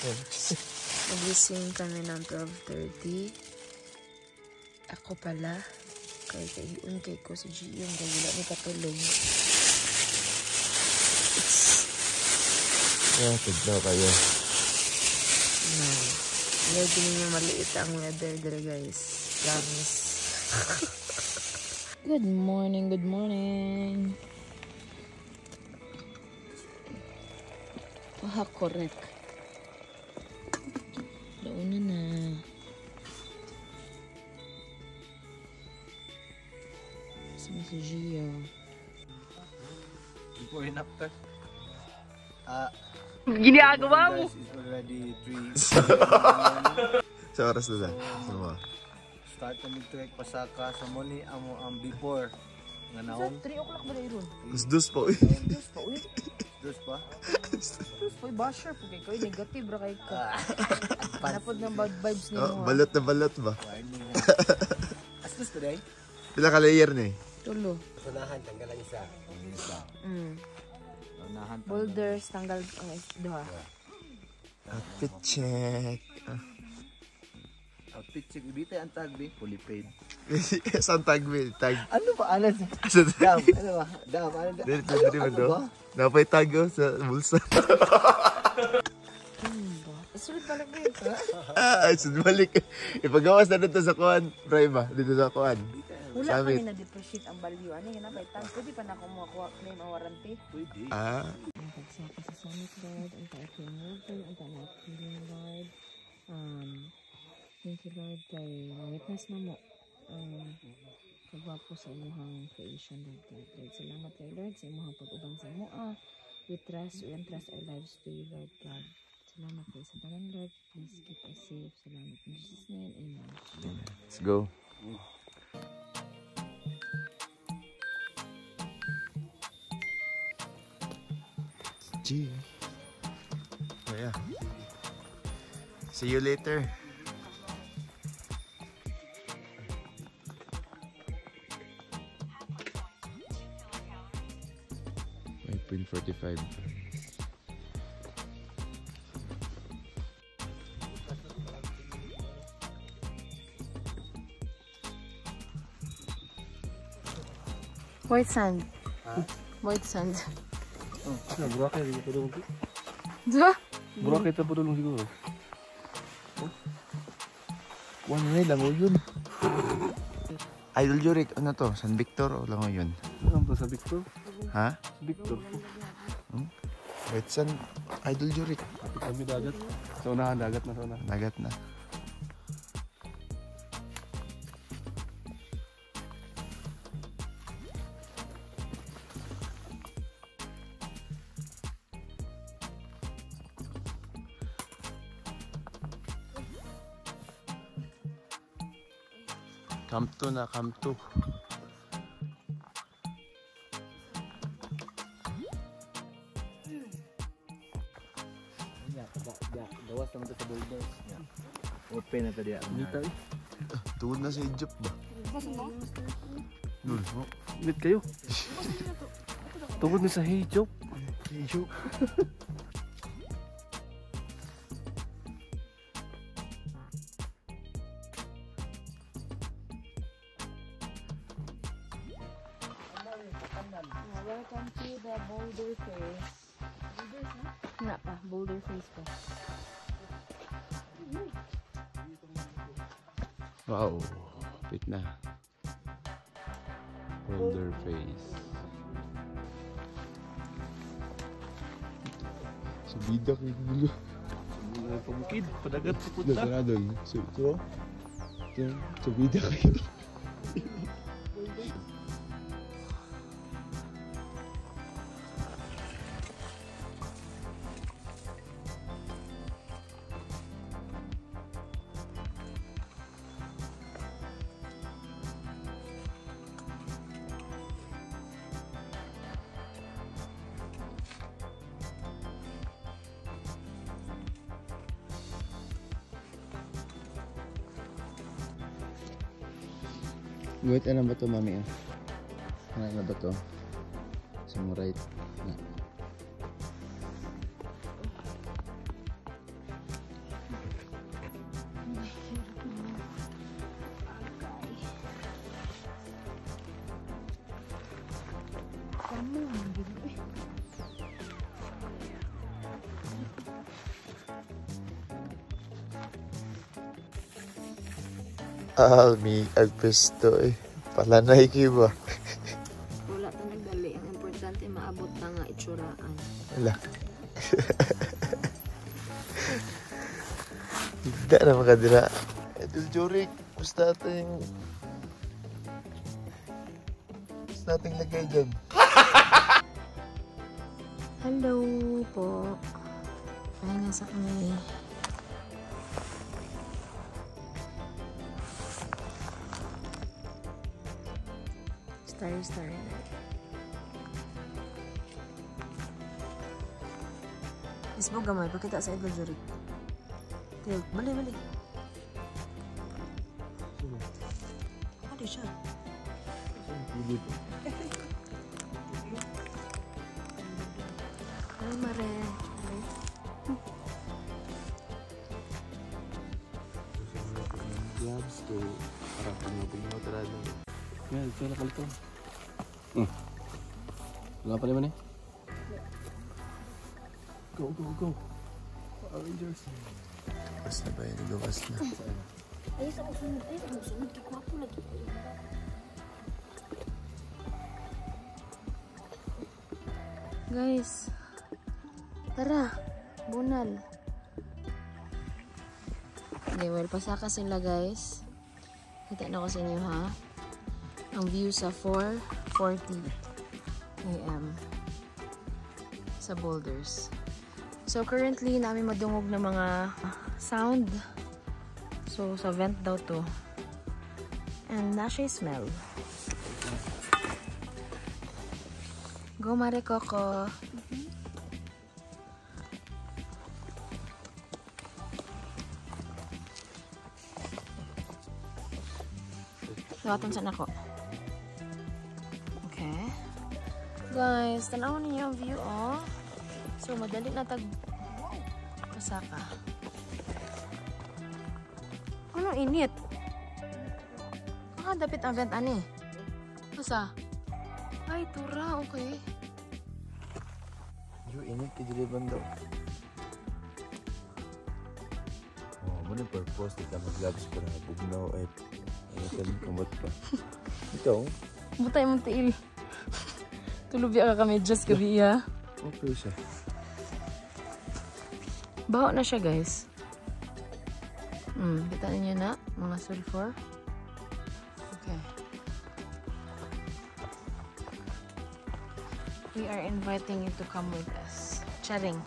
Nagising kami ng 12:30. Ako pala. Kay ko si Gion. Kaya wala ni katulog. Tignan kayo. No. Lagi ninyo maliit ang weather there, guys. Promise. Good morning, good morning. Correct. Launa na. Sama si Gio. Before and after. Ginagawa mo! It's already 3. Sa oras na lang. Start na nag-trek pasaka sa muni amo ang before. Nga naong. 3 o'clock ba na iron? Dus pa, uy. Dus pa, uy. Dus pa? Dus pa, basher po kayo. Negative ra kayo ka. Napod ng bad vibes niyo. Balot na balot ba? Astos today? Pila ka layer na eh? Tulo. Unahan, tanggalan isa. Boulders, tanggal doha. Outfit check. Outfit check. Ibitay ang tag, be. Fully paid. Saan tag, be? Tag. Ano ba? Alas? Dam. Ano ba? Dam. Ano ba? Napay tag sa bulsa. Sulit balik ba yun? Ay, sulit balik. Ipagawas na dito sa kuhan. Prima, dito sa kuhan. Wala pa na-depreciate ang value. Ano yung napaitan? Pwede pa na akong makakuha claim ang warranty? Pwede. Ang pagsaka sa Summit Lord, ang pa-aking water, ang pa-aking Lord. Thank you Lord kay witness na mo. Kagwapo sa imuhang creation Lord God. Lord, salamat kay Lord sa imuhang pag-ubang sa mua. We entrust our lives to you Lord God. Salamat kayo sa tanan Lord. Please keep us safe. Salamat in Jesus' name. Amen. Let's go. G. Oh yeah. See you later. Pin 45. White sand. White sand. Burakay dito po dulong. Diba? Burakay dito po dulong siguro. One way lang yun. Idol Juric, ano to? San Victor o lang yun? Ano ba sa Victor? Ha? Victor. White Sand, Idol Juric. Kami dagat. Sa unahan, dagat na sa unahan. Dagat na. Kamto na, kamto. Gawas naman ito sa boulders. Open na ito diya. Tuwod na sa Egypt ba? Lul, mo. Init kayo. Tungkol na sa Hijop. Hijop. Welcome to the boulder face. Nga pa, boulder face pa. Wow, pit na. Boulder face. Subidak ni gulo. Pamukid, padagat sa punta. Nadol. Subidak kayo. Guhit, ano ba ito, mami? Ano ba ito? Sa mo right. Kamu, gitu. Almi, agpesto eh. Palanay kayo ba? Wala ta nagdali. Ang importante maabot na nga itsuraan. Wala. Hindi na makadira. Idol Jorik, gusto nating lagay dyan. Hello po. Ay, nasa kami. Starry night. Isbog gamay, pakita sa Idol Jorik. Tilt, bali. Ano siya? Ay, Mare. Gloves ko, para pinapin mo talaga. Ya, ito na kalito. Wala pa naman eh. Go. Avengers. Basta ba yun? Gawas na. Ay, sa sunod. Kikwapo lagi. Guys, tara, bunal. Okay, well, pasaka sila guys. Kita na ko sa inyo ha. Ang view sa 4:40 AM sa boulders. So currently, namin madungog na mga sound. So sa vent daw to. And na siya smell. Go Mare Coco. Lawatan saan ako. Okay. Guys, tanaw niyo yung view, oh. So, madali na pasaka. Ano init? Dapit ang vent, ani. Basa? Ay, tura, okay. Yung init ka diliban daw. Muna purpose, di ka mag-gloves para bugnaw ay kamot pa. Ikaw? Butay mong tiil. Tulubya ka kami, just gabi, ha? Okay siya. Baho na siya, guys. Kita niyo na, mga sulfur. Okay. We are inviting you to come with us. Charing.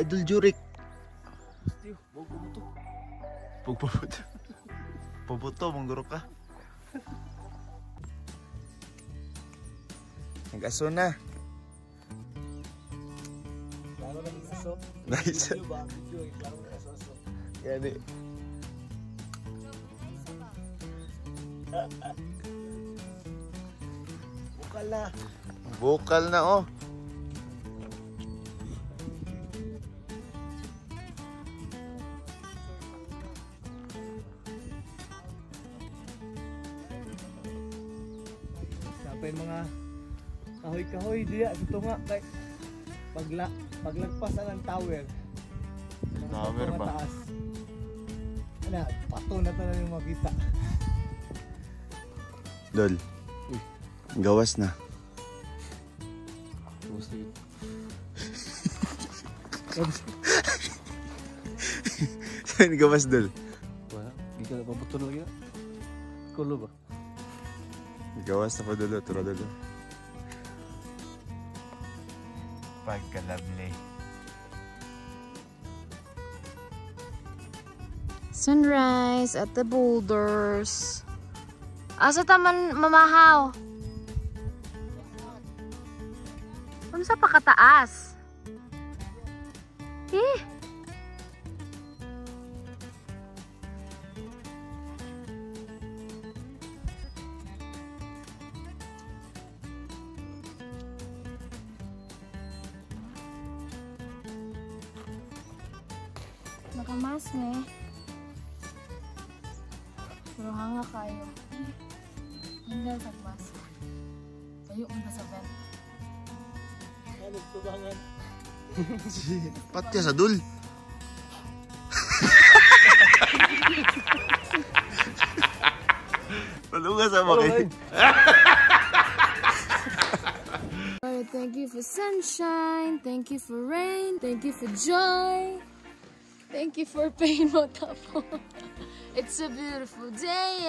Idol Jurik. Pagpaputo. Pabuto, mangguro ka. Nag-aso na. Nice. Gani. Bukal na. Bukal na oh. Sapay mga kahoy-kahoy diya sa tunga kay paglagpas na ng tower. Tower ba? Taas. Ano, pato na talaga yung makita. Dol. Gawas na. Gusto yun. Saan gawas, Dol? Wala. Hindi ka na paputo na lagi na. Kulo ba? Gawas na pa, Dolo. Turo, Dolo. Pagka-lovely. Sunrise at the boulders. Asa taman mamahaw? Unsa pa kataas? Nakamas me. Hanga kayo. Hanggang sa mas. Kayo unta sa vent. Nagtubangan. Patya sa dul. Palunga sa mga. Lord, thank you for sunshine, thank you for rain, thank you for joy, thank you for pain mo tapo. It's a beautiful day.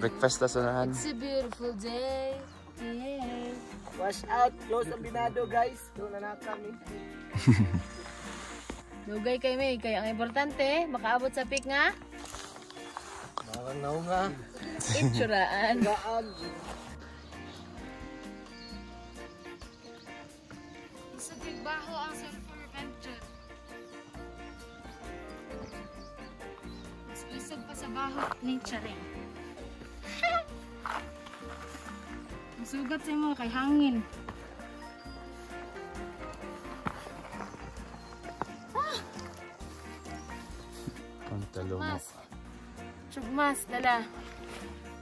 Breakfast na sanahan. It's a beautiful day. Wash out, close ang binado guys. Doon na kami. Dugay kay May, kaya ang importante, makaabot sa peak nga. Marang naw nga. Itsuraan. Gaan. Sa tigbaho ang sulfur venture. Mas lisod pa sa baho ni Charing. Ang sugat sa mo kay hangin. Pantalong. Mas. Chugmas, dala.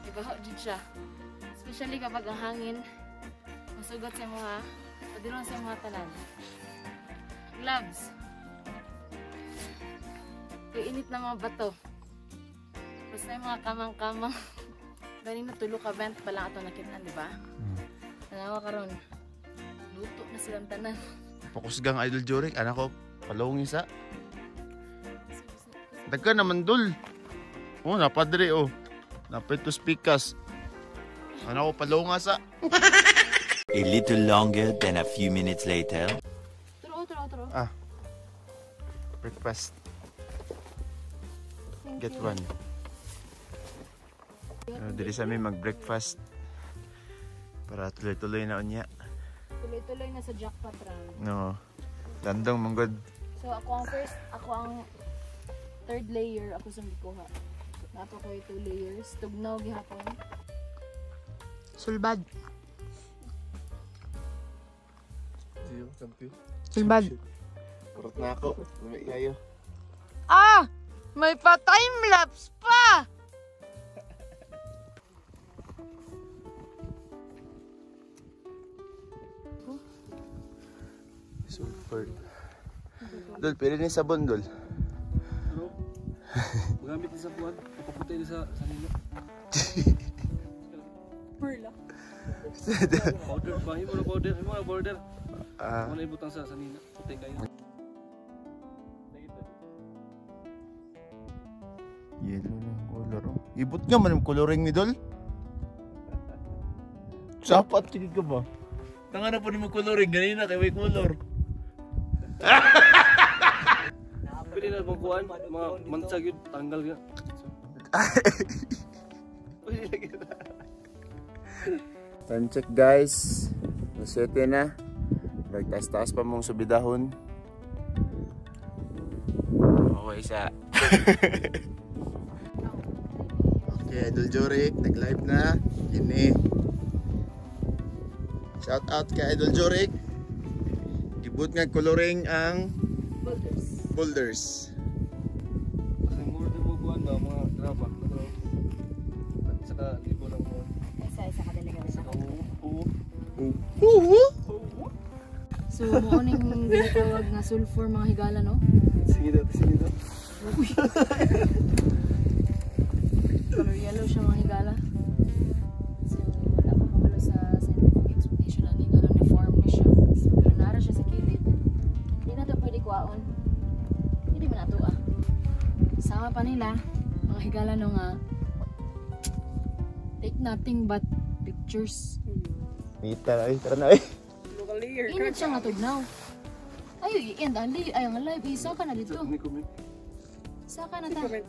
Ibaho dyan siya. Especially kapag ang hangin, masugat sa mga, padiron sa mga tanan. Gloves. Init na mga bato. Basta yung mga kamang-kamang. Galing na tulo ka vent pa lang ito nakitaan, di ba? Nanawa ka ron. Luto na silang tanan. Pakusgang Idol Jorik, anak ko, palawang isa. Dagka naman dul. Oh, napadre oh. Napitos pikas. Anak ko, palawang asa. A little longer than a few minutes later. Turo. Breakfast. Thank Get you. one. Dili sa amin mag-breakfast. Para tuloy-tuloy na unya. Tuloy-tuloy na sa jackpot round. No. Landong manggod. So ako ang third layer ako sa gikuha. Nato ko 2 layers. Tugnaw gihapon. Sulbad. Sulbad. Kurot na ako. Lumay kayo. Ah! May pa-time-lapse pa! Sulfur. Dol, pwede ni sabon, Dol. Bro, magamit din sa buwan. Papaputi din sa nilo. Perla. Powder ba? Himo na powder. Himo na powder. Ah, Mo na ibutang sa nilo. Puti kayo. yellow ng color. Oh. Ibot nga man yung coloring ni Dol. Sapat tigid ka ba? Tanga na po ni mo coloring. Ganina kay may color. Pwede na bang kuhaan? Mga mansag yun. Tanggal ka. Pwede na kita. Time check guys. Nasete na. Nagtaas-taas pa mong subidahon. Okay, isa. Okay, Idol Jorik, nag-live na. Kini. Shout out kay Idol Jorik. Gibut nga coloring ang boulders. Kasi more din mo kuhaan ba? Mga graba. Saka libo lang mo. Isa-isa ka talaga na ako. Oo. So, mo ning ginatawag nga sulfur mga higala, no? Sige daw. Color yellow siya mga higala. So, wala pa kabalo sa scientific explanation na higala na form na siya. Pero nara siya sa kilid. Hindi na ito pwede kuwaon. Hindi man nato ah. Sama pa nila, mga higala no nga, take nothing but pictures. Mita ay, tara na ay. Init siya nga tugnaw. Ay, i-end ang live. Isa ka na dito. Ni comment. Isa ka na ta. Ay,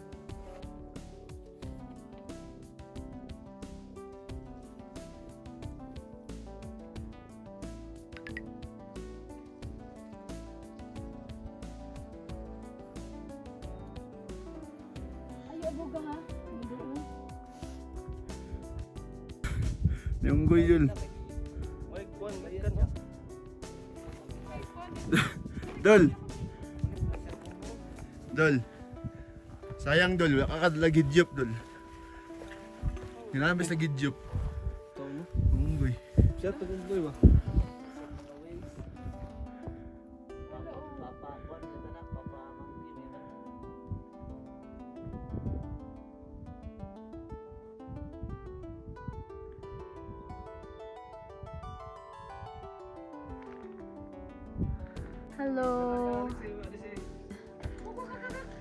aboga ha. Yung guyol. May kuhaan. May kan. Dol. Dol. Sayang Dol, wala ka kadala gidyop Dol. Hinabis na gidyop. Tao mo. Unggoy. Siya tagumboy ba? Hello.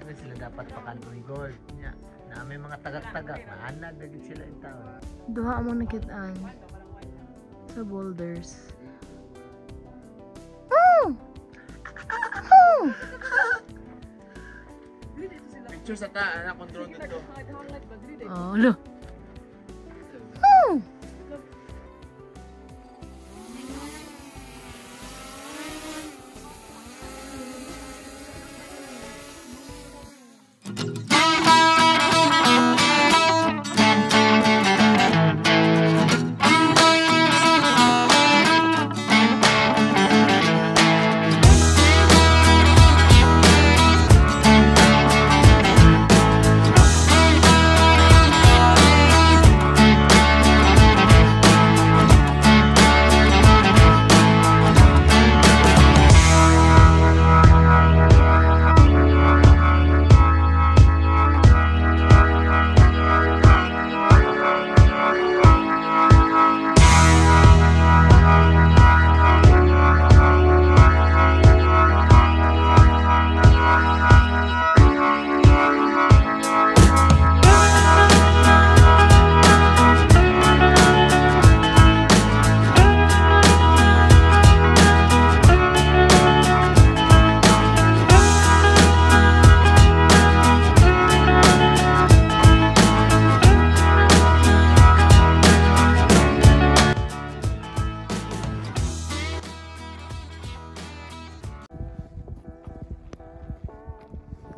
Ano sila dapat pakantoy gold nya. Na may mga tagak-tagak na anag dagit sila yung tao. Duha mo nakitaan sa boulders. Picture sa ta, anak kong drone dito. Oh, lo.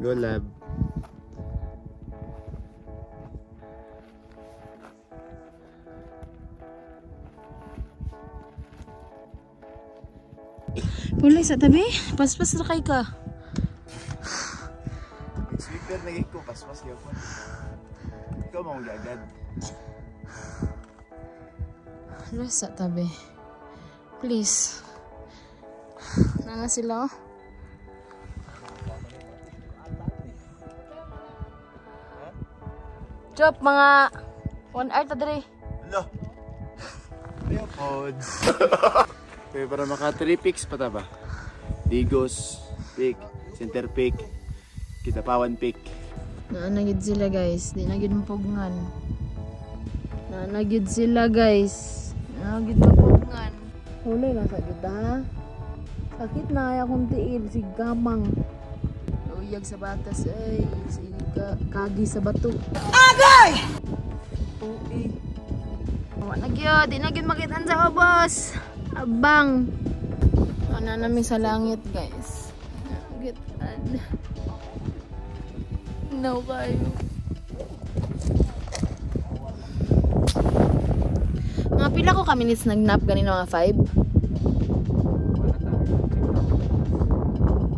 Go lab. Pulay sa tabi. Paspas na kay ka. Sweeper naging ko, paspas yun. Ikaw mong gagad. Pulay sa tabi. Please. Nana sila oh. Chop mga 1 hour ta diri. Hello. Ayo pods. Okay, para maka 3 picks pa ta ba? Digos, pick, center pick, Kitapawan pick. Naanagid sila guys. Di na gid mapugngan. Naanagid sila guys. Naanagid mapugngan. Hulay lang sa kita ha. Sakit na ay akong tiil. Si gamang. Uyag sa batas ay. Si kagi sa bato. Agay! Uy. Wala na gyud. Di na gyud makitaan sa obos. Abang. Ana namin sa langit guys. Nagitan. No kayo. Mga pila ko ka minutes nag-nap ganina mga 5.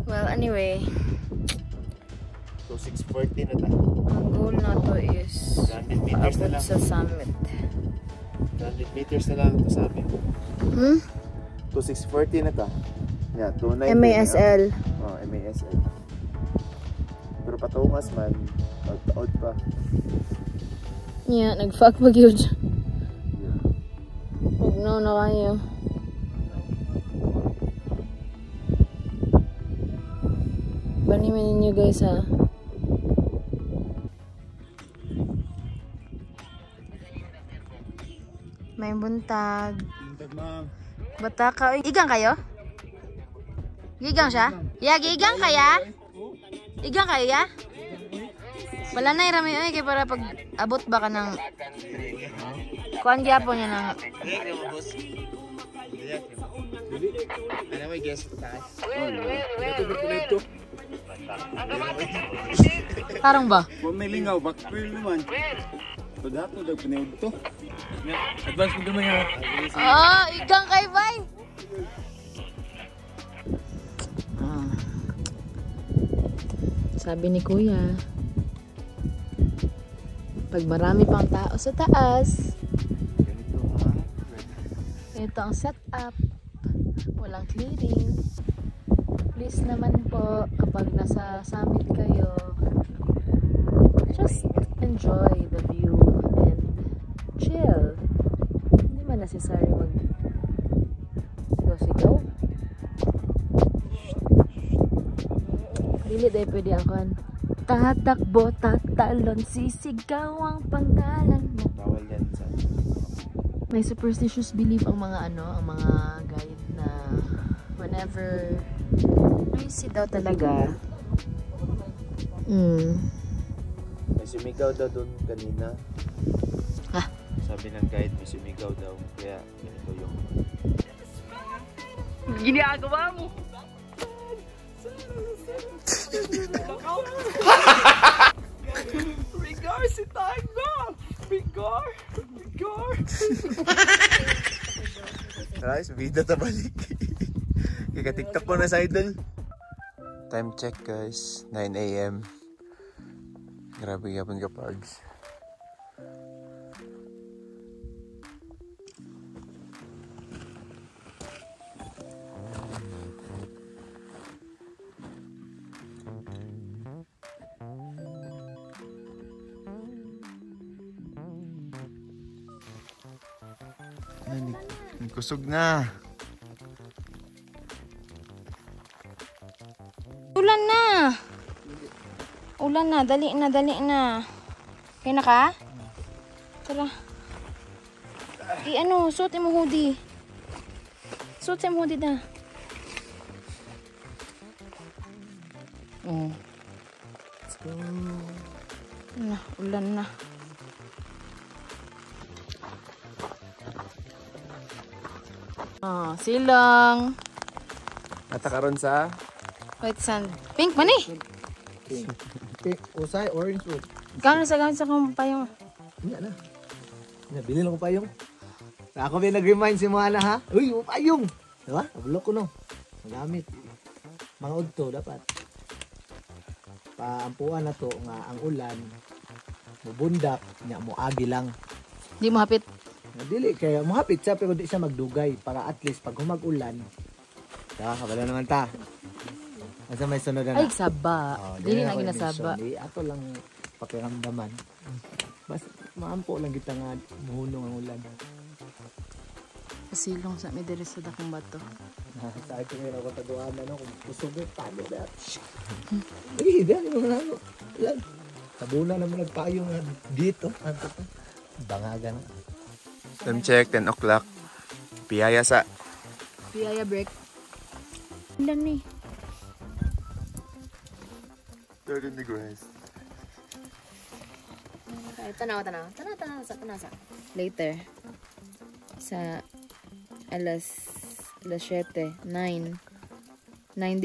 Well, anyway. So 6:40 na ta. Ang goal na to is 100 meters na abot lang. sa summit. 100 meters na lang ito sa amin. Hmm? To 6:40 na ta. Yeah, 290. MASL. Oh, MASL. Pero patungas man, magtaod pa. Yeah, nag-fuck pag yun. Yeah. Huwag na kayo. Banimin ninyo guys ha. May buntag. Buntag ma'am. Bata ka. Igang kayo? Igang siya? Yeah, igang kaya? Igang kayo ya? Wala na irami oy kay para pag abot ba ka ng kuan gyapon niya ng Ano may guess ko taas? tarong ba? Kung may lingaw, backfill naman. Paghat mo daw pinaud to. Advance mo naman yan. Oh, igang kay bay. Sabi ni Kuya, Pag marami pang tao sa taas, Ganito ha. ito ang setup. Walang clearing. Please naman po, kapag nasa summit kayo, just enjoy the view and chill. Hindi man necessary mag-sigaw. Dili dahil pwede ako. Tatakbo, tatalon, sisigaw ang pangalan mo. Bawal yan sa... May superstitious belief ang mga ang mga guide na whenever crazy daw talaga. May sumigaw daw doon kanina. Ah. Sabi ng guide, may sumigaw daw. Kaya ganito yung... Ginagawa mo! Rigar si Tango! Rigar! Rigar! Guys, video ta balik. Kika-tiktok ko na sa idol. Time check guys, 9 AM. Grabe yapon ka pards. Kusog na. Ulan na! Ulan na, dali na, dali na. Kaya na ka? Tara. Suot mo hoodie. Suot mo hoodie na. Let's go. Ulan na. Silang. Natakaroon sa... White sand. Pink man eh. Pink, usay, orange wood. Gamit sa kong payong. Hindi na. Nabili lang ko payong. Ako may nag-remind si Moana ha. Uy, payong! Diba? Nabulok ko no. Magamit. Mga udto dapat. Paampuan na to nga ang ulan. Mubundak. Nya mo agi lang. Di mo hapit. Dili kaya mohapit siya pero di siya magdugay para at least pag humag-ulan. Diba? Kabala naman ta. Asa may sunod na. Ay, saba. Dili na ginasaba. Ato lang pakiramdaman. Bas maampo lang kita nga muhunong ang ulan. Pasilong sa may diri sa dakong bato. Sa akin nga ako taguan na no kung kusog paano na. Eh, dali mo na no. Ulan. Tabuna naman nagpayo nga dito. Anto pa. Bangaga na. Time check, 10 o'clock. Piyaya sa... Piyaya break. Ulan ni. 30 degrees. Tanaw. Sa. Later. Sa alas 7, 9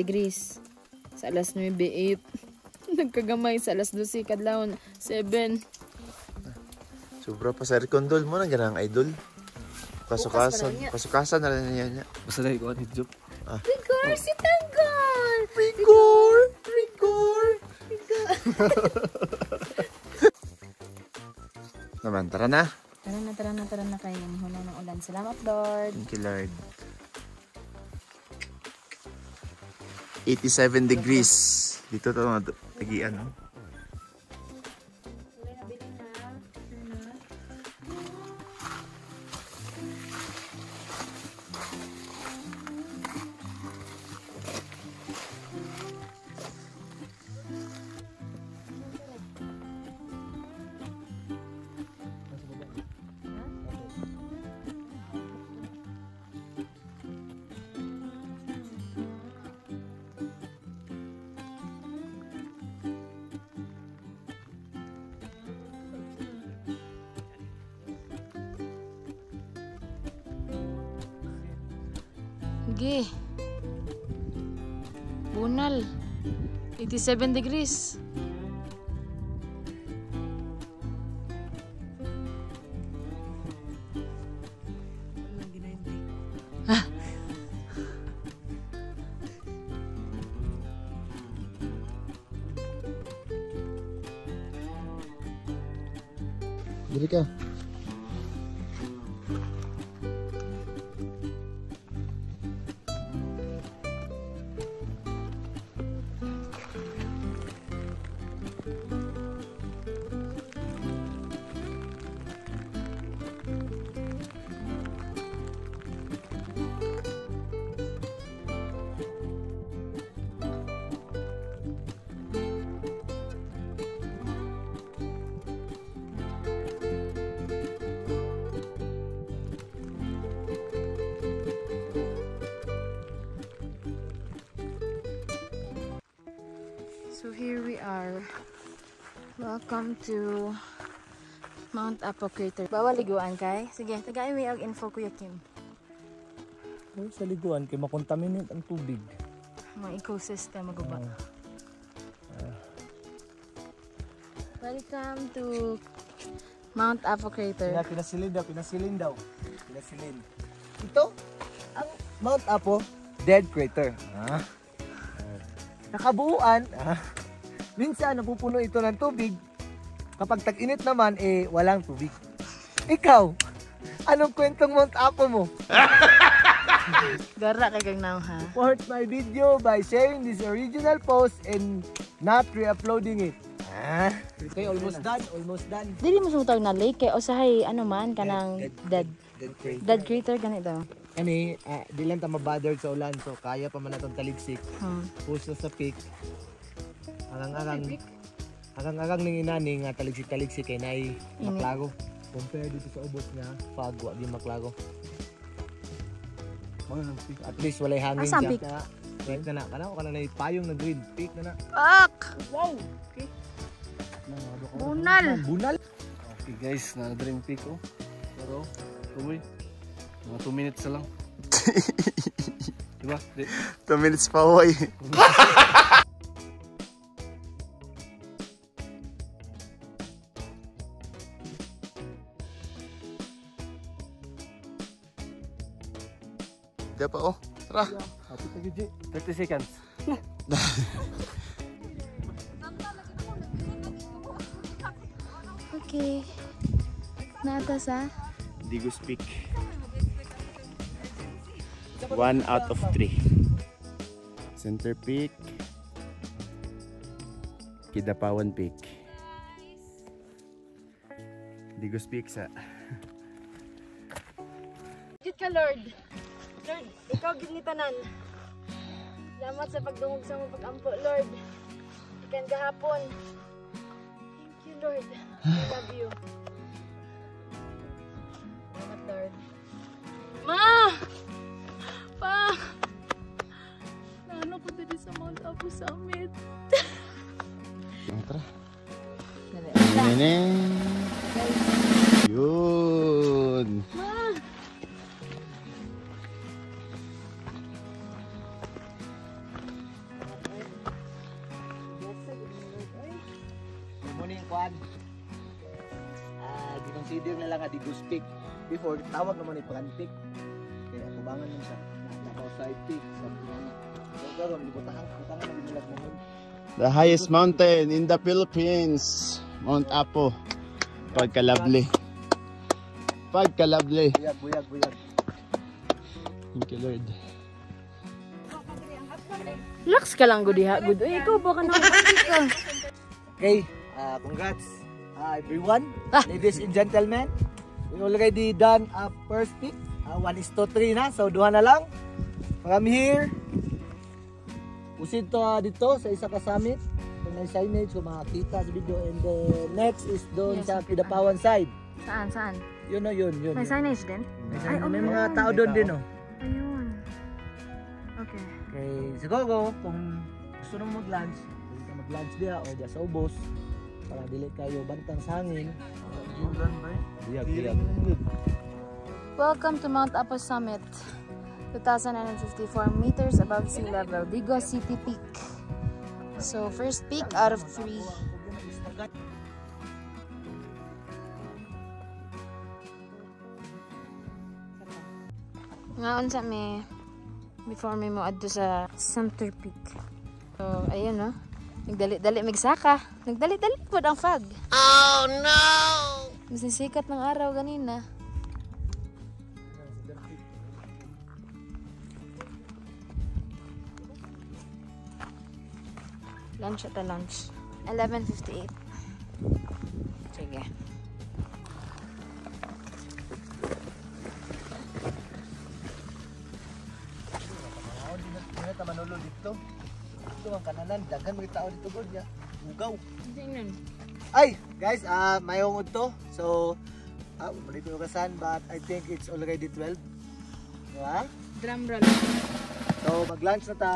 degrees. Sa alas 9, 8. Nagkagamay sa alas 12, kadlawon, 7. Sobra pa sa recondol mo na ganang idol. Pasukasan na lang niya. Basta dahil ko ang hijab. Rigor si Tanggol! Rigor! Naman, tara na. Tara na kayo. Hunang ng ulan. Salamat, Lord. Thank you, Lord. 87 degrees. Dito to tagian, no? Sige. Bunal. 87 degrees. Diri ka. So here we are. Welcome to Mount Apo Crater. Bawal liguan kay? Sige, tagay mo yung info Kuya Kim. Sa liguan kay makontaminate ang tubig. Mga ecosystem maguba. Welcome to Mount Apo Crater. Pinasilin daw. Ito, ang Mount Apo Dead Crater. Nakabuuan, minsan napupuno ito ng tubig. Kapag tag-init naman, walang tubig. Ikaw, anong kwentong Mount Apo mo? Gara kay kang ha. Support my video by sharing this original post and not re-uploading it. Okay, almost done. Dili mo sumutawag na lake kay usahay ano man kanang dead crater ganito. Kani, di lang ta mabothered sa ulan, so kaya pa man natong taligsik. Puso sa peak. Agang ning inani nga taligsik kay nay maklago. Compare dito sa ubos nga fog wa di maklago. At least walay hangin siya. Right na kana na payong na green peak na. Fuck! Wow. Okay. Bunal. Okay guys, na-dream peak oh. Pero, tuloy. Mga 2 minutes na lang. Diba? 2 minutes pa hoy. Dia pa oh. Tara. 30 seconds. Okay. Naatas Digos Peak. 1 out of 3. Center Peak. Kidapawan Peak. Digos Peak sa. Jud ka Lord. Lord, ikaw gid ni tanan. Salamat sa pagdungog sa mong pag-ampo Lord. Ikan gahapon. Thank you Lord. I love you. Salamat Lord. Ma! Pa! Ano ko dito sa Mount Apo Summit? Tara. Nene. Yun. Morning quad. Consider na lang nga Digos Peak. Before tawag naman ni Pagan Peak. Kaya tubangan mo siya. Nakaw side peak. So karon butahan na binilag mo. The highest mountain in the Philippines, Mount Apo. Pagkalabli. Buyag. Thank you Lord. Laks ka lang gud diha gud. Uy, ikaw ba ka nang ka? Okay, congrats everyone, ladies and gentlemen. We already done first peak. 1:3 na, so duha na lang. From here, usid to dito sa isa ka summit. Kung may signage kung makakita sa video. And the next is doon sa Kidapawan side. Saan? Yun. May signage din? May mga tao doon din oh. Ayun. Okay. Okay, siguro kung gusto nyo mag-lunch, pwede ka mag-lunch diya o diya sa ubos para dili kayo bantang sa hangin. Biyag. Welcome to Mount Apo Summit. 2,954 meters above sea level. Digos City Peak. So, first peak out of 3. Ngaon sa me before me mo adto sa Center Peak. So, ayun no. Nagdali-dali migsaka. Nagdali-dali po ang fog. Oh no! Mas nisikat ng araw ganina. Lunch at lunch. 11:58. Sige. Hindi na manulol dito. Ito ang kananan. Daghan mga tao dito god niya. Ugaw. Tingnan. Ay, guys, mayong to. So, balik ko kasan, but I think it's already 12. Diba? Drum roll. So, mag-lunch na ta.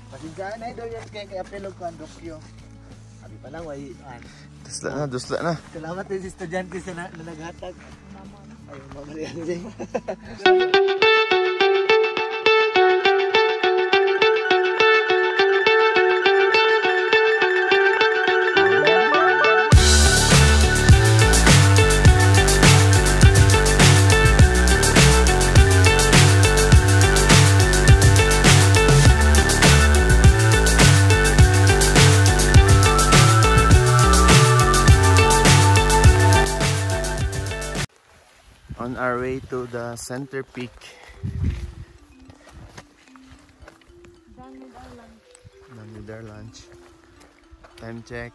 Pasinsaan na daw yan kaya apelog ko ang dokyo. Sabi pa lang, Dusla na. salamat din sa estudyante na naghatag. Ay, mamalihan din. On our way to the center peak. Done with our lunch. Time check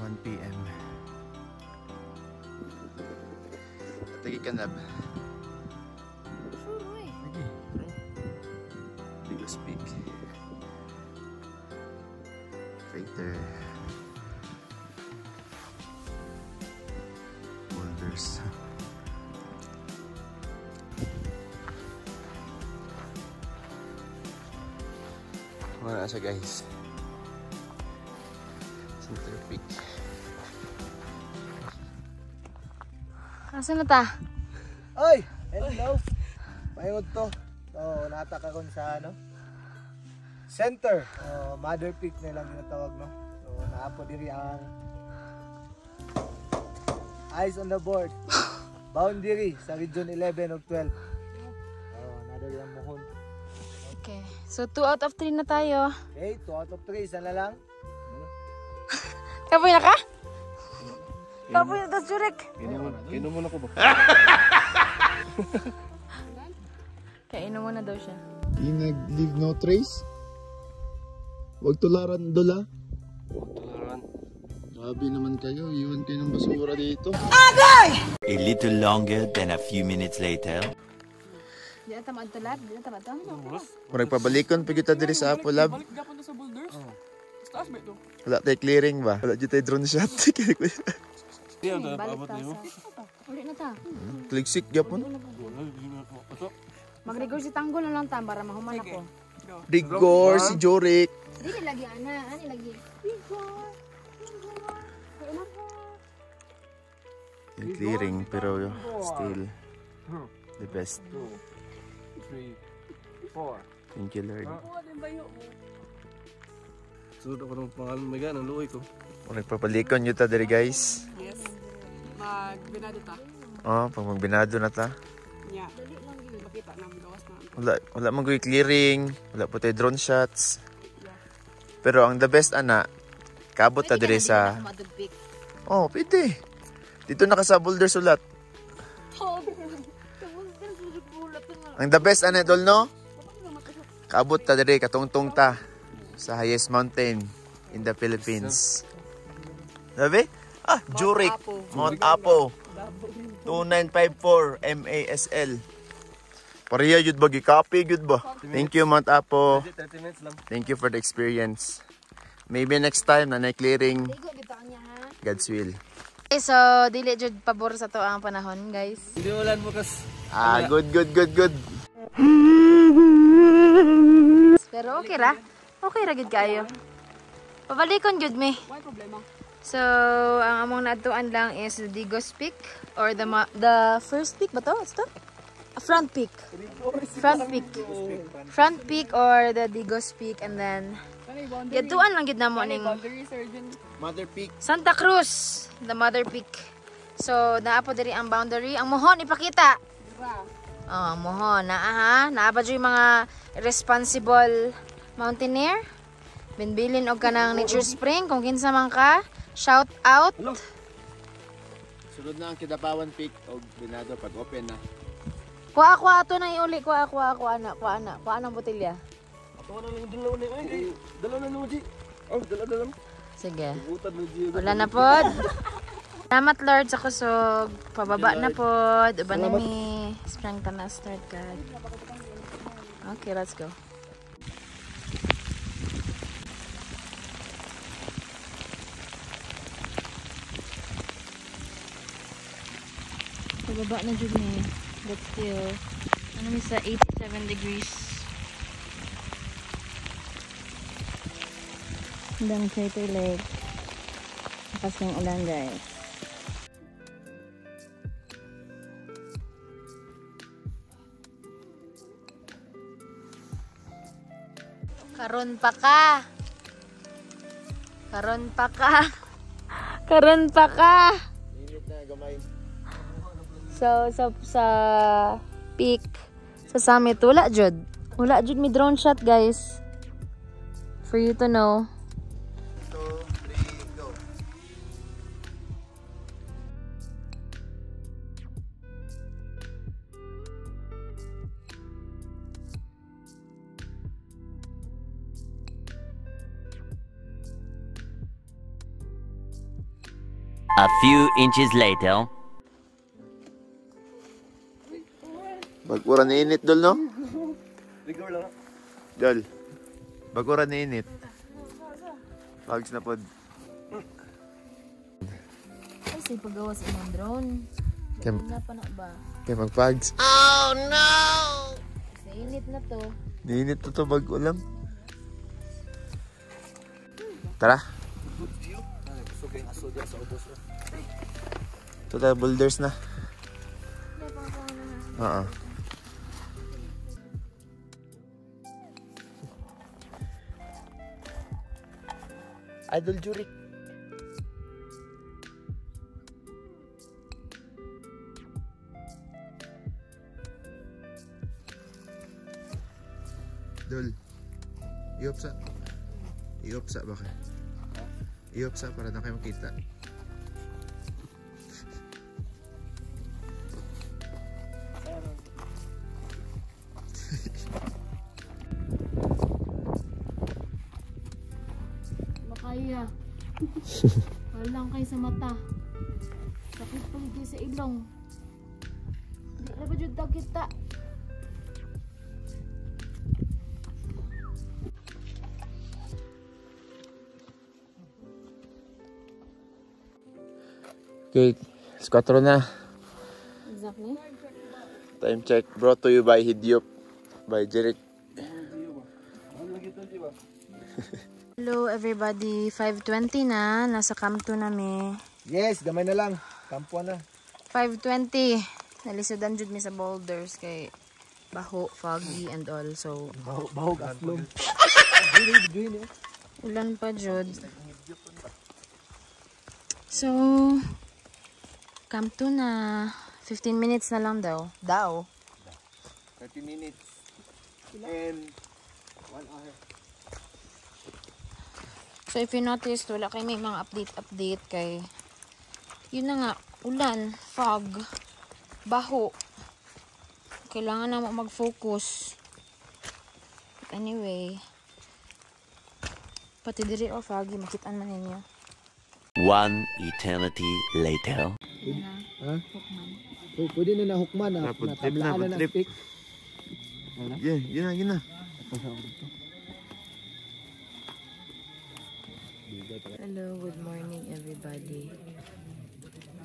1 PM. Tagi kanab. Biggest peak. Crater. Boulders. Wala na siya guys. Center peak. Asan na ta? Oy! Hello! Mayroon to. So, natak ako sa center. Mother peak na lang ginatawag, no? So, naapo diri ang eyes on the board. Boundary sa region 11 of 12. Nada yung muhon. Okay. So 2 out of 3 na tayo. Okay, 2 out of 3. Isa na lang. Kapoy na ka? Kapoy na to, Jurek. Kainom mo na ko ba? Kainom mo na daw siya. Yung nag-leave no trace? Huwag tularan dola. Tularan. Grabe naman kayo, iwan kayo ng basura dito. A little longer than a few minutes later. Di na tamad to, lab? Di na tamad to? Kung nagpabalikon, pag kita diri sa Apo Lab. Balik gapon to sa boulders. Taas ba ito? Wala tayo clearing ba? Wala dito tayo drone shot. Di ang Balik paabot ta na mo. sa... Uli na ta. Kligsik gyapon. Mag-rigor si Tanggol na lang ta para mahuman ako. Rigor si Jorik. Dili lagi, ana. Ani lagi. Rigor. Clearing pero still the best. 3, 4. Thank you Lord. Sunod ako ng pangalan may ganang luoy ko. Kung nagpapalikon nyo ta diri guys. Yes. Magbinado ta. Pag magbinado na ta. Nya. Makita na lawas Wala na. mag clearing, wala po tayo drone shots. Pero ang the best ana, kabot ta diri sa pwede. Dito na ka sa boulders ulat. Ang the best ana dol no? Kabot ta diri katungtong ta sa highest mountain in the Philippines. Sabi? Jurik, Mount Apo. 2954 MASL. Pareha yun ba? Gi-copy yun ba? Thank you Mount Apo. 30 minutes lang. Thank you for the experience. Maybe next time na clearing. God's will. Okay, so dili jud pabor sa to ang panahon, guys. Hindi ulan bukas. Good. Pero okay ra. Okay ra gid kayo. Pabalikon jud me. Why problema? So, ang among naadtuan lang is the Digos Peak or the first peak ba to? What's to? Front peak. Front peak or the Digos Peak, and then yaduan lang gid namo ning Boundary surgeon. Mother Peak. Santa Cruz, the Mother Peak. So, naapo diri ang boundary. Ang mohon ipakita. Mohon na naapa diri mga responsible mountaineer. Binbilin og kanang nature spring kung kinsa man ka. Shout out. Sunod na ang Kidapawan Peak o Binado pag open na. Kuha ato nang iuli. Kuha ana. Kuha ng botelya. Ato na lang dalawa na. Ay, dalawa na Luigi. Oh, dalawa. Sige. Butan Luigi. Wala na pod. Salamat Lord sa kusog. Pababa na pod. Uban na mi. Strength na start God. Okay, let's go. Pababa na jud ni. But still, ano mi sa 87 degrees. Hanggang Crater Lake. Lakas ng ulan guys. Karon pa ka. Init na gamay. So, sa peak, sa summit, wala jud mi drone shot guys. For you to know. 2, 3, go. A few inches later. Bagura na init dol no? Ligaw lang. Dol. Bagura na init. Pags na pod. Ay, say paggawas imong drone. Kem- Wala pa na ba? Kaya magpags. Sa init na to. Ninit to bag ulam. Tara. Sugay nga soda sa ubos. Ito tayo boulders na. Oo. Idol Jurik. Dol. Iopsa. Iopsa ba ka? Iopsa para na kayo makita. Makaya. Walang kayo sa mata. Sakit pa kayo sa ilong. Hindi na ba dyan kita? Okay, 4 na. Exactly. Time check brought to you by Hidyop. By Jeric. Hello everybody. 5:20 na. Nasa Camp 2 nami. Yes, gamay na lang. Kampuan na. 5:20. Nalisodan jud mi sa boulders kay baho, foggy and all. So, Bahog aslom. ulan pa jud. So, Camp 2 na. 15 minutes na lang daw. 30 minutes. And 1 hour. So, if you noticed, wala kayo may mga update kay yun na nga, ulan, fog, baho. Kailangan na mag-focus. But anyway, pati diri o foggy, makitaan man ninyo. One eternity later. Ha? Pwede na nahukman na. Napod trip na, napod trip. Yun na. Hello, good morning everybody.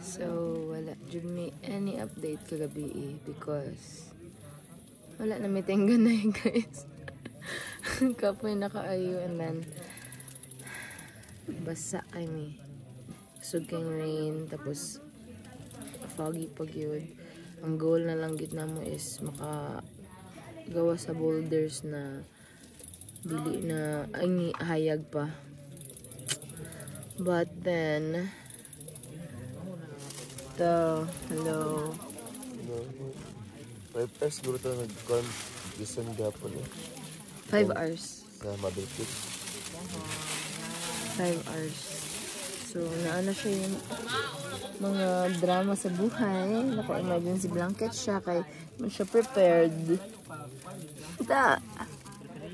So, wala jud mi any update kagabi because wala na may tinggan na guys. Kapoy nakaayo and then basa kami. Suging rain tapos foggy pag yun. Ang goal na lang gid namo is makagawa sa boulders na dili na ay hayag pa. But then hello 5 hours siguro ito nag-con. Gisan gapon eh. 5 hours. Sa Mother Creek. 5 hours. So, naana siya yung mga drama sa buhay. Naka-emergency blanket siya kay man siya prepared. Kita.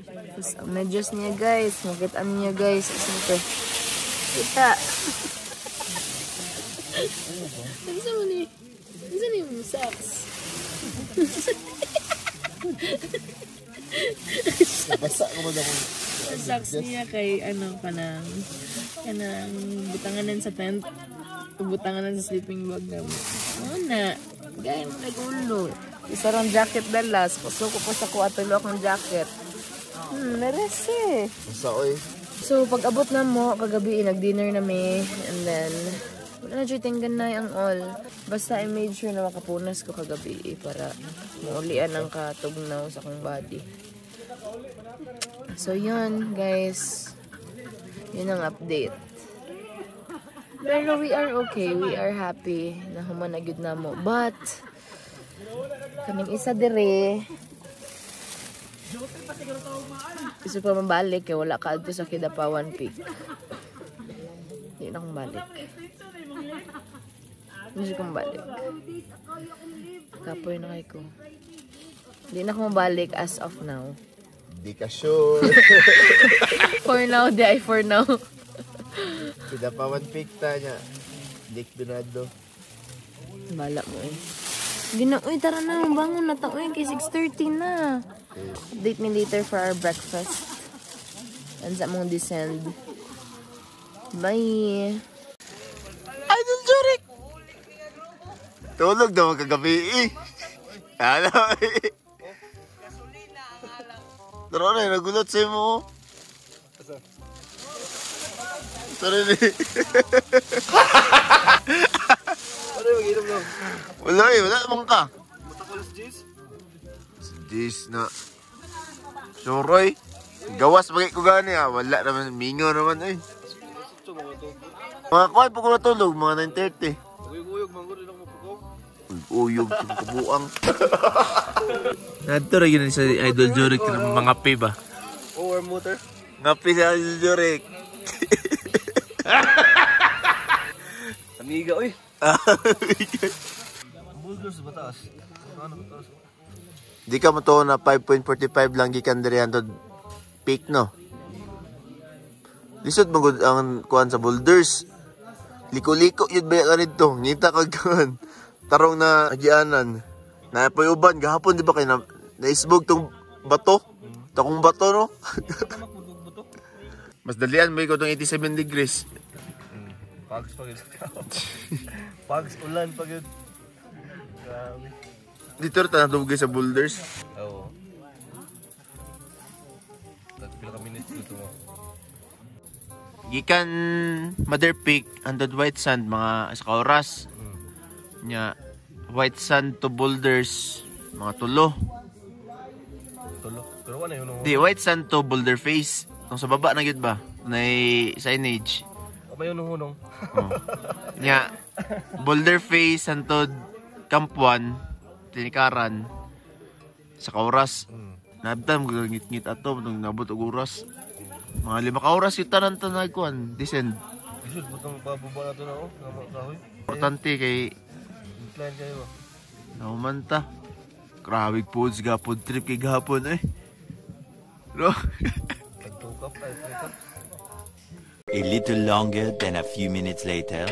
Tapos, ang medyas niya guys. Makitaan niya guys. Siyempre. Kita. Ano sa mo ni? Ano sa ni yung socks? Basa ko ba ako? Socks niya kay kanang butanganan sa tent. Butanganan sa sleeping bag na mo. Ano na? Gaya mo nag-ulo. Isa rong jacket dalas. Kuso ko po sa kuwatulo akong jacket. Narese. Basa oy. So, pag abot na mo, kagabi, nag-dinner na may. And then, wala na dyan tinggan na ang all. Basta I made sure na makapunas ko kagabi para maulian ang katugnaw sa akong body. So, yun, guys. Yun ang update. Pero we are okay. We are happy na humanagid na mo. But, kaming isa dire, gusto pa mabalik kaya wala ka adto sa Kidapawan Peak. Hindi na akong balik. Hindi ko mabalik. Kapoy na kayo ko. Hindi na ako mabalik as of now. Di ka sure. For now, for now. Kidapawan Peak ta niya. Dick Donado. Bala mo eh. Hindi na, uy, tara na, bangon na ta, uy, kay 6:30 na. Update me later for our breakfast. And sa mong descend. Bye! Idol Jurek! Tulog naman kagabi eh. Ano eh. Tara na, nagulat sa'yo mo. Tara na eh. Ano yung mag-inom lang? Wala eh, wala naman ka. Matakol si Jace? Si Jace na. Suroy. Gawas bagay ko gani ah. Wala naman, mingo naman eh. Ito mga ito. Mga kuhay pa ko natulog, mga 9:30. Uyog-uyog, manggol rin ako mapukaw. Uyog, kabuang. Nadto rin yun sa Idol Jurek ng mga pi ba? Warm water? Ngapi sa Idol Jurek. Amiga, uy. Bulldog sa bataas. Ano bataas? Di ka mo to na 5.45 lang gikan diri antod peak no. Lisod magud ang kuan sa boulders. Liko-liko yun ba ka nito? Ngita kag kuan. Tarong na agianan. Na pay uban gahapon di ba kay na naisbog tong bato? Takong bato no. Mas dalian mo ko tong 87 degrees. Pags pagod. Pags ulan pagod. Grabe. Dito rin nadugay sa boulders. Oo. Pila ka minutes dito mo. Gikan Mother Peak andod White Sand mga sa oras. Nya White Sand to boulders mga tulo. Tulo. Pero ano yun? Di White Sand to Boulder Face. Kung sa baba na gyud ba? Nay signage. May hunong-hunong. Oh. Nya Boulder Face antod Camp 1 tinikaran sa kauras. Nabtam ngit-ngit ato nung nabot og oras. Mga 5 ka oras yung tanan-tanan kuan descend. Isod butang pababa na ito na ako. Nga kahoy. Importante kay Plan kayo ba? naumanta. Grabe po sa food trip kay gahapon eh. No? Nagtukap ay tukap. A little longer than a few minutes later.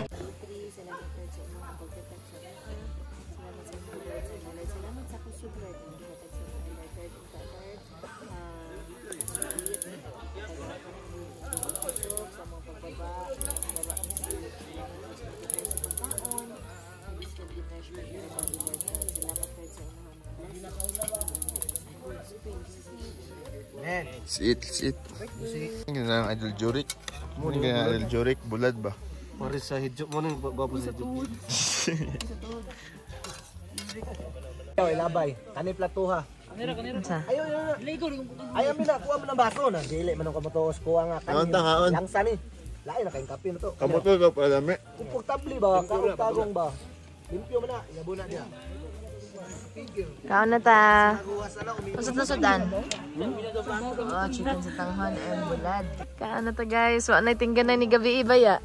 Sit. Ini na Idol Jurek. Muna nga Idol Jurek, bulad ba? Maris sa hidyo mo nang babos sa hidyo. Oy, labay. Kani platuha. Sa? Ayaw mi na kuha mo ng baso na. Dili man ko motos kuha nga Haon ta, haon. Langsa ni. Lain na kayong kape na to. Kamot mo ba pala dami? Komportable ba? Karong ba? Limpyo man na. Yabo na diya. Kaon na ta. Usod-usodan. Oh, chicken sa tanghon and bulad. Kaon na ta guys. Wa na tinggan na ni gabi ibaya.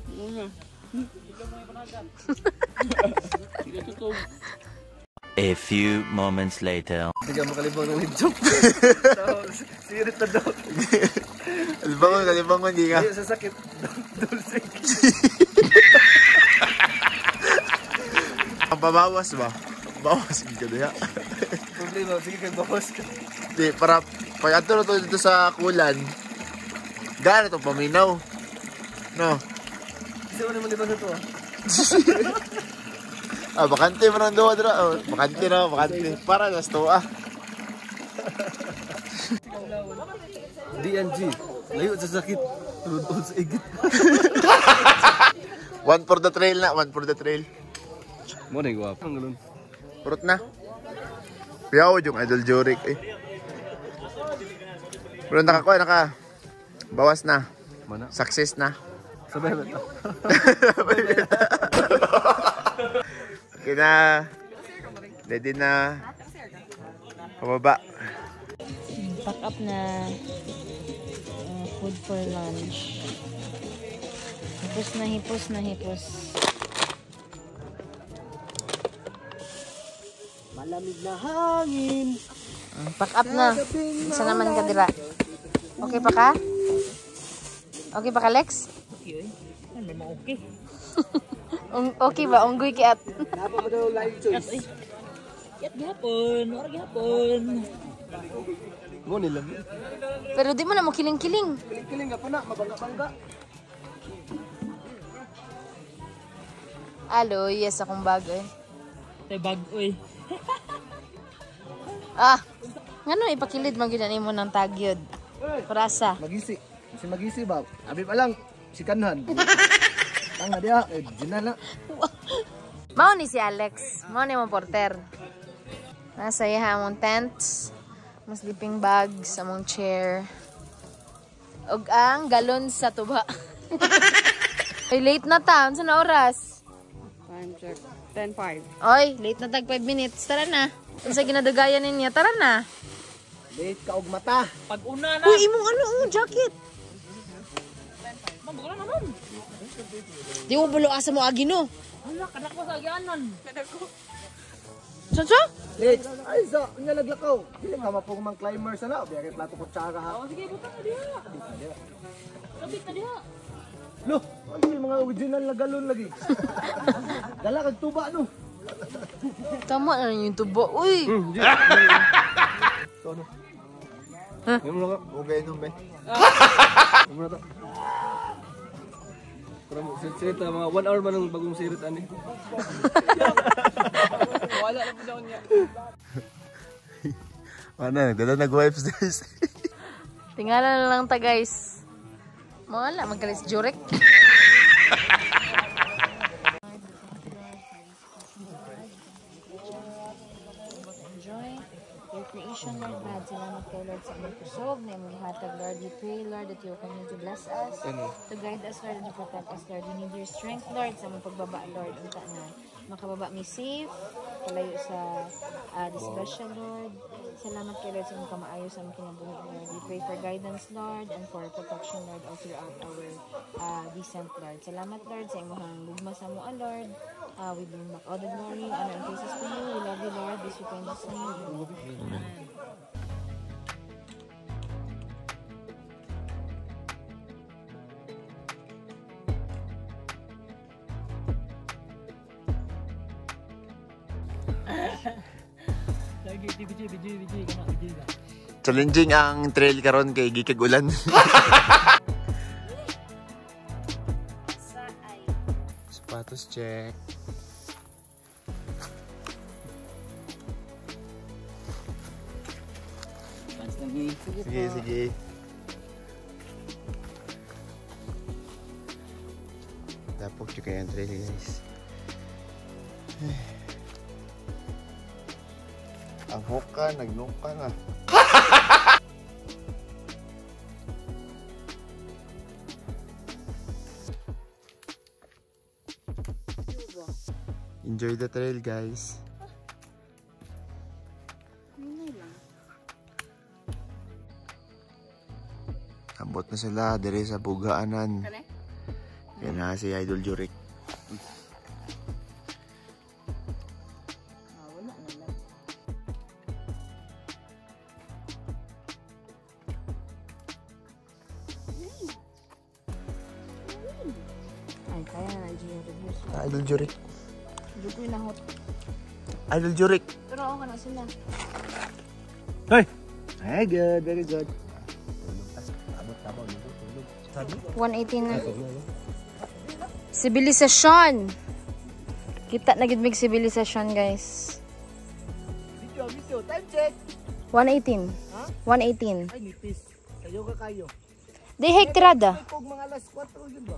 A few moments later. Hindi ka makalibang ng lip-joke. Sirit na daw. Kalibangon, di ka. Ayaw sa sakit. Dulsik. Ang pabawas ba? Bawas ka diya. Problema, sige kayo bawas ka. Di, para pag ato na to dito sa kulan, gano'n itong paminaw. No? Kasi mo naman libang sa to Bakante mo nang doon. Bakante na, bakante. Para na sto DNG. Layo sa sakit. Tulod sa igit. One for the trail na, one for the trail. Mo na yung guwapo. Ang galon. Purot na. Piyaw yung Idol Jurik eh. Pero bawas na. Mana? Success na. Sabay ba ito? Okay na. Ready na. Pababa. Pack up na food for lunch. Hipos na hipos. Malamig na hangin. Pack up na. Isa naman ka dira. Okay pa ka? Okay pa ka, Lex? Okay. Ano mo okay? Okay ba? Unggoy kiat. Dapat mo daw live choice. Yat gihapon. Or gihapon. Mo nilang. Pero di mo na mo kiling-kiling. Kiling-kiling ka pa na, mabangga-bangga. Alo, yes akong bago eh. Tay bag oy. Ngano ipakilid man gyud mo ng tagyod. Parasa. Magisi. Si Magisi ba? Abi pa lang, si Kanhan. Tanga dia, ginala. Mao ni si Alex. Mao ni mo porter. Nasa iya among tents. Mas sleeping bags, among chair. Ug ang galon sa tuba. Ay, late na ta. Unsa na oras? Time check. 10:05. Oy, late na tag 5 minutes. Tara na. Unsa ginadagayan niya? Tara na. Late ka og mata. Pag una na. Uy, imong jacket. Mabugo na naman. Di mo bulo asa mo agi no. Hala, kanak mo sa agyanan. Sansa? Late. Ay, so, nga naglakaw. Dili nga mapong mang climber sana. Biyagay plato kutsara ha. Oh, sige, buta na diha. Sabit na diha. Lo, ano yung mga original na galon lagi? Dala kag tuba no. Tama na yung tubo. Uy! So, ano? Yung mga. Okay, no, be. Yung mga to. Parang sirit na mga 1 hour man ang bagong sirit ani. Wala na po daw niya. Ano, ganda nag-wipes this. Tingala na lang ta guys. Wala, magkalis Jurek. Enjoy your creation, Lord God. Salamat kay Lord sa aming kusog na imong hatag, Lord. We pray, Lord, that you will continue to bless us, to guide us, Lord, and to protect us, Lord. We need your strength, Lord, sa among pagbaba, Lord. Unta na makababa mi safe, palayo sa disgrasya, Lord. Salamat kay Lord sa among kamaayo sa among kinabuhi, Lord. We pray for guidance, Lord, and for protection, Lord, all throughout our descent, Lord. Salamat, Lord, sa imong gugma sa mua, Lord. We bring back all the glory, honor, and praises to you. We love you, Lord. This we pray in Jesus' name. Amen. Lagi biji kana biji ka. Challenging ang trail karon kay gikag ulan. Sapatos check. Sige. Tapos juga yung trail guys. Ang hoka, nagnuka nga. Enjoy the trail guys. Ambot na sila dire sa Bugaanan. Yan na si Idol Jurik. Idol Jurik. Hindi ko inahot. Idol Jurik. Pero ako na sila. Hey! Very good, very good. 118 na. Sibilisasyon. Kita na gid mig sibilisasyon, guys. Video, time check. 118. Ha? 118. Ay, nipis. Kayo ka kayo. Di hektirada. Ay, kung mga alas 4 yun ba?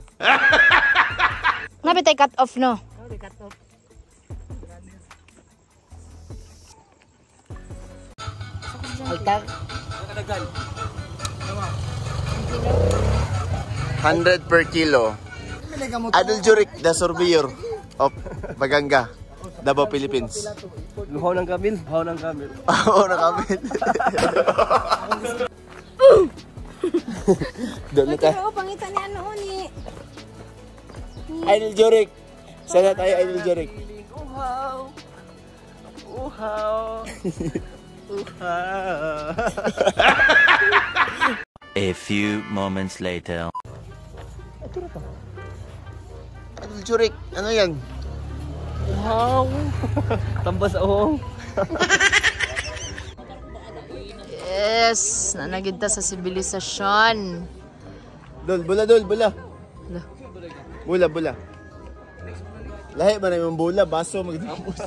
Nabitay cut off, no? Sorry, cut off. Altar. 100 per kilo. Idol Jurik, the surveyor of Baganga, Davao, Philippines. Luhaw ng kamil, luhaw ng kamil. Oo, nakamit. Doon na tayo. Oo, pangitan ni ano ni. Idol Jurik. Sana tayo, Idol Jurik. Uhaw. Uhaw. Uhaw. A few moments later. Idol Jurik, ano yan? Uhaw. Tambas ahong. Yes, nanagid ta sa sibilisasyon. Dol, bula, dol, bula. Lah. Bula, bula. Lahi ba na yung bula? Baso, magdapos. 2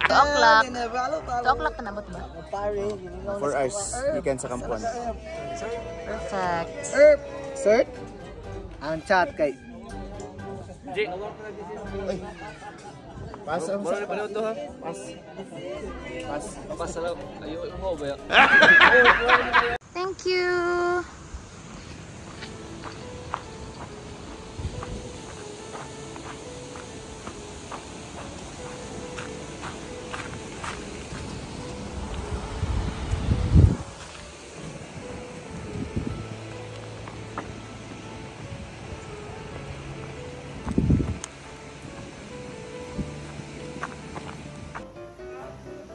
o'clock. 2 o'clock ka nabot ba? 4 hours, weekend sa Kampuan. Perfect. Sir? Ang chat kay. Pass, Mura na pala ito ha? Pass. Pass. Papas na lang. Ayaw, uhaw ba yan? Thank you.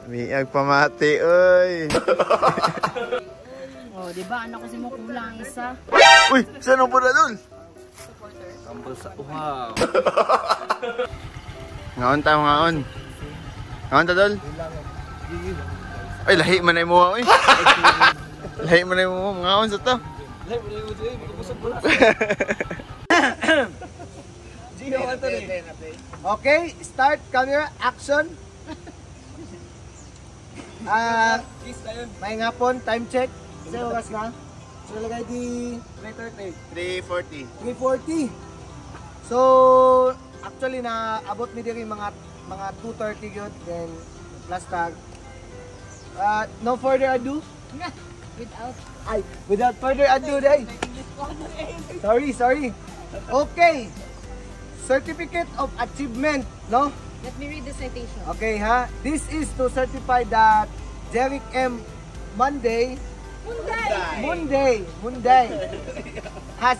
Miag pamati, oy. Oh, di ba anak ko si mo kulang isa? Uy, saan ang pula dun? Tambas sa uhaw. Ngaon ta, ngaon. Ngaon ta, dol. Ay, lahi man na mo, oy. Lahi man na mo, ngaon sa to. Lahat mo na yung utoy, magkabusog mo na. Gino, Anthony. Okay, start camera, action. Kiss na yun. May nga po, time check. Sa oras na. So, lagay di 340. 3:40. So, actually, na-abot mi diri mga 2:30 yun. Then, last tag. No further ado. Without further ado, day. Sorry. Okay. Certificate of Achievement, no? Let me read the citation. Okay, ha? This is to certify that Jeric M. Munday has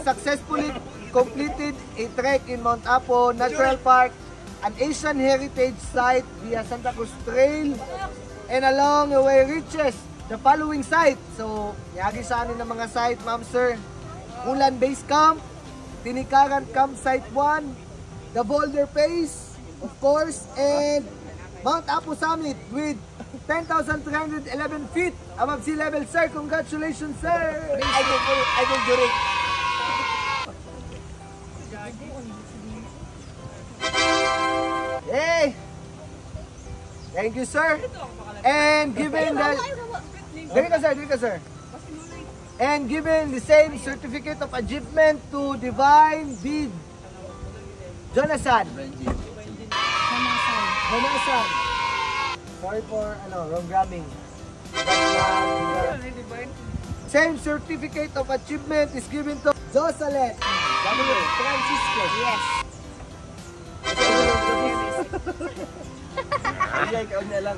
successfully completed a trek in Mount Apo Natural Park, an Asian heritage site via Santa Cruz Trail, and along the way reaches the following site. So, yagi sa anin ng mga site, ma'am sir. Ulan Base Camp, Tinikaran Campsite 1, the Boulder Face, of course, and Mount Apo Summit with 10,311 feet above sea level, sir. Congratulations, sir! Idol Jurik. Hey! Thank you, sir. And given the... Dali ka, sir. And given the same certificate of achievement to Divine Bid Jonathan. Sorry for wrong grabbing. Same certificate of achievement is given to Jocelyn W. Francisco. Yes.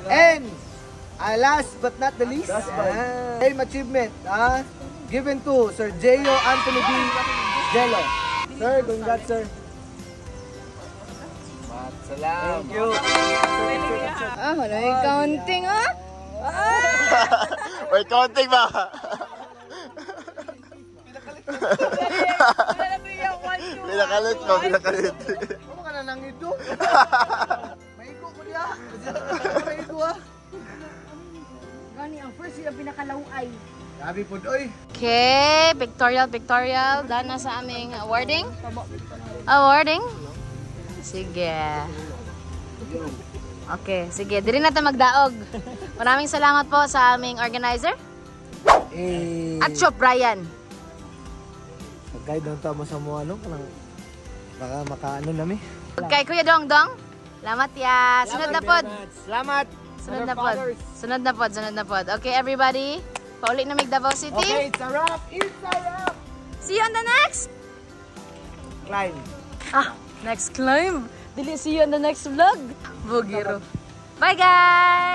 And last but not the least, same achievement given to Sir J.O. Anthony B. Jello. Sir, congrats, sir. Thank you. Wala yung counting, May counting ba? Pinakalit mo, pinakalit. Ano ka na nang ito? Maigo ko niya. Maigo ah. Gani ang first yung pinakalaway. Sabi po, oy. Okay, pictorial. Dana sa aming awarding. Awarding. Sige. Okay, sige. Dili na tayo magdaog. Maraming salamat po sa aming organizer. At Chop Brian. Pagkay doon tama sa mga ano, baka makaano nami. Kay Kuya Dong Dong. Salamat ya. Sunod na pod. Salamat. Sunod na pod. Okay, everybody. Paulit na Davao City. Okay, it's a wrap. It's a wrap. See you on the next. Climb. Next climb. Dili, see you on the next vlog. Bugiro. Bye guys.